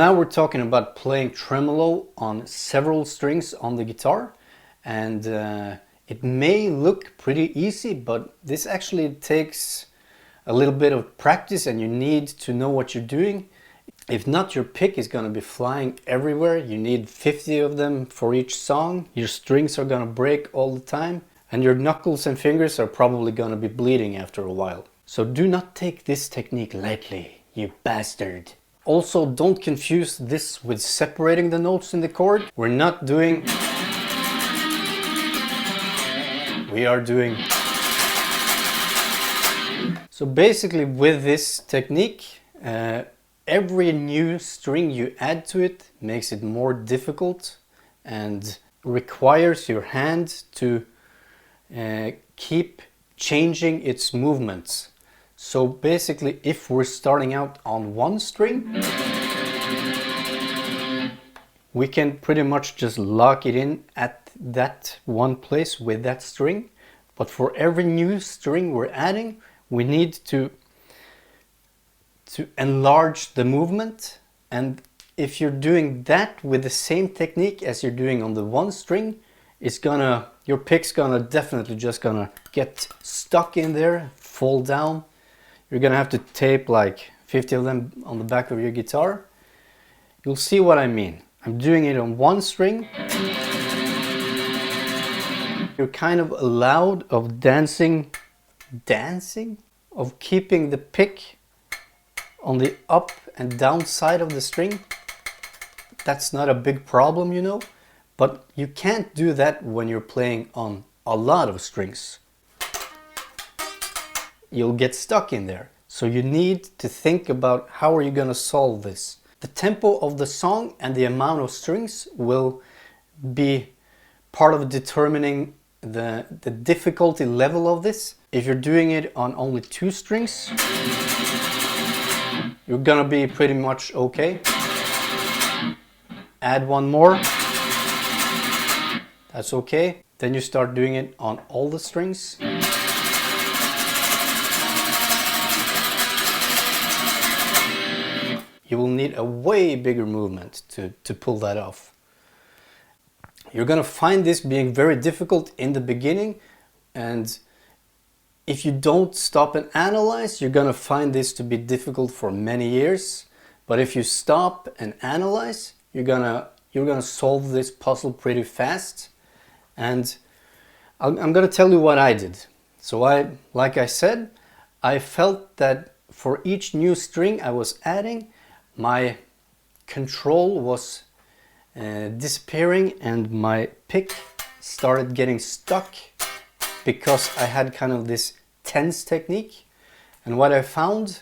now we're talking about playing tremolo on several strings on the guitar, and it may look pretty easy, but this actually takes a little bit of practice and you need to know what you're doing. If not, your pick is going to be flying everywhere. You need 50 of them for each song. Your strings are going to break all the time, and your knuckles and fingers are probably going to be bleeding after a while. So do not take this technique lightly, you bastard. Also, don't confuse this with separating the notes in the chord. We're not doing... We are doing... So basically with this technique, every new string you add to it makes it more difficult and requires your hand to keep changing its movements. So basically, if we're starting out on one string, we can pretty much just lock it in at that one place with that string. But for every new string we're adding, we need to enlarge the movement. And if you're doing that with the same technique as you're doing on the one string, your pick's definitely just gonna get stuck in there, fall down. You're gonna have to tape like 50 of them on the back of your guitar. You'll see what I mean. I'm doing it on one string. You're kind of allowed of dancing, of keeping the pick on the up and down side of the string. That's not a big problem, you know, but you can't do that when you're playing on a lot of strings. You'll get stuck in there. So you need to think about how are you going to solve this. The tempo of the song and the amount of strings will be part of determining the difficulty level of this. If you're doing it on only 2 strings, you're gonna be pretty much okay. Add one more, that's okay. Then you start doing it on all the strings. You will need a way bigger movement to pull that off. You're gonna find this being very difficult in the beginning, and if you don't stop and analyze, you're gonna find this to be difficult for many years. But if you stop and analyze, you're gonna solve this puzzle pretty fast. And I'm gonna tell you what I did. So like I said, I felt that for each new string I was adding, my control was disappearing and my pick started getting stuck because I had kind of this tense technique. And what I found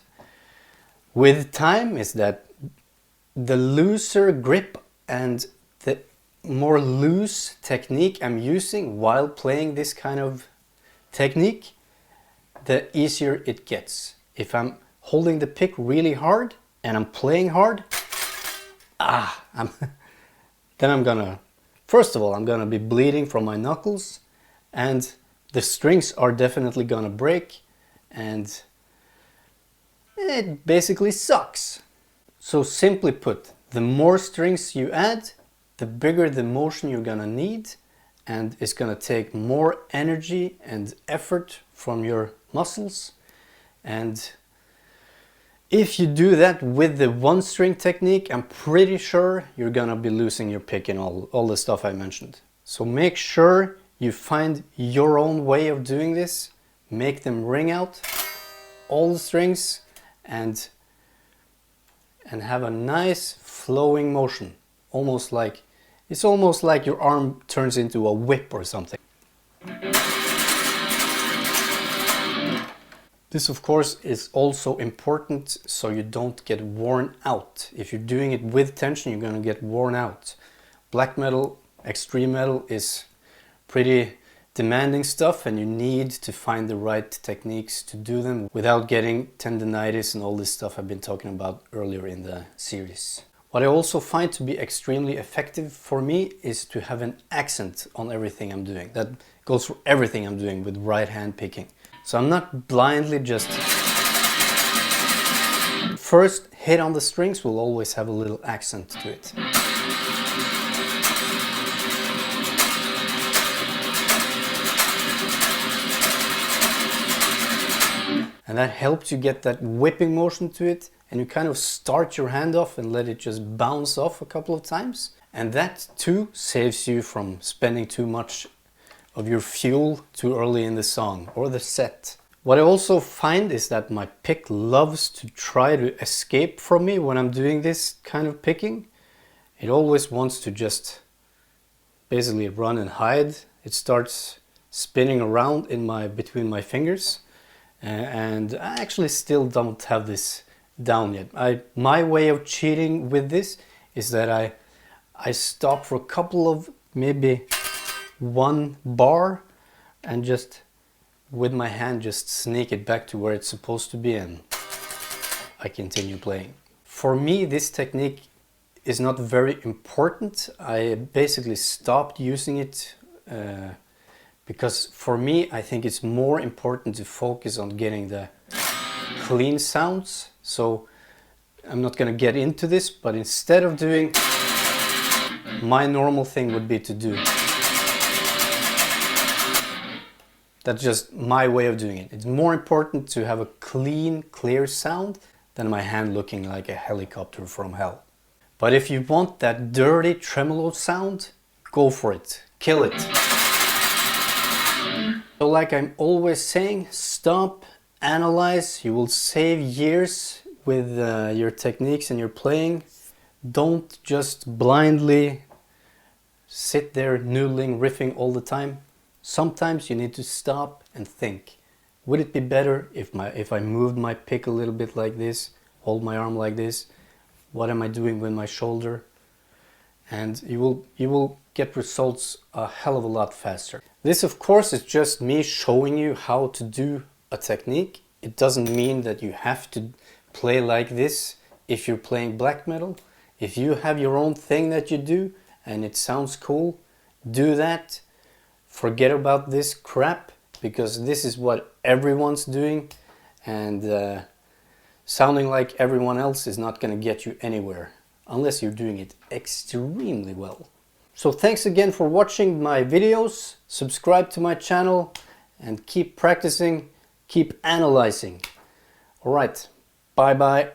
with time is that the looser grip and the more loose technique I'm using while playing this kind of technique, the easier it gets. If I'm holding the pick really hard and I'm playing hard, then I'm gonna, first of all, I'm gonna be bleeding from my knuckles, and the strings are definitely gonna break, and it basically sucks. So simply put, the more strings you add, the bigger the motion you're gonna need, and it's gonna take more energy and effort from your muscles. And if you do that with the one string technique, I'm pretty sure you're gonna be losing your pick in all the stuff I mentioned. So make sure you find your own way of doing this, make them ring out all the strings, and have a nice flowing motion. It's almost like your arm turns into a whip or something. This of course is also important so you don't get worn out. If you're doing it with tension, you're gonna get worn out. Black metal, extreme metal is pretty demanding stuff, and you need to find the right techniques to do them without getting tendonitis and all this stuff I've been talking about earlier in the series. What I also find to be extremely effective for me is to have an accent on everything I'm doing. That goes for everything I'm doing with right hand picking. So I'm not blindly just first hit on the strings will always have a little accent to it. And that helps you get that whipping motion to it, and you kind of start your hand off and let it just bounce off a couple of times. And that too saves you from spending too much of your fuel too early in the song or the set. What I also find is that my pick loves to try to escape from me when I'm doing this kind of picking. It always wants to just basically run and hide. It starts spinning around in between my fingers. And I actually still don't have this down yet. My way of cheating with this is that I stop for a couple of, maybe one bar, and just with my hand just sneak it back to where it's supposed to be, and I continue playing. For me, this technique is not very important. I basically stopped using it because for me, I think it's more important to focus on getting the clean sounds. So I'm not going to get into this, but instead of doing, my normal thing would be to do. That's just my way of doing it. It's more important to have a clean, clear sound than my hand looking like a helicopter from hell. But if you want that dirty tremolo sound, go for it. Kill it. So like I'm always saying, stop, analyze. You will save years with your techniques and your playing. Don't just blindly sit there noodling, riffing all the time. Sometimes you need to stop and think. Would it be better if I moved my pick a little bit like this, hold my arm like this? What am I doing with my shoulder? And you will get results a hell of a lot faster. This, of course, is just me showing you how to do a technique. It doesn't mean that you have to play like this if you're playing black metal. If you have your own thing that you do and it sounds cool, do that. Forget about this crap, because this is what everyone's doing, and sounding like everyone else is not going to get you anywhere unless you're doing it extremely well. So thanks again for watching my videos. Subscribe to my channel and keep practicing, keep analyzing. All right, bye bye.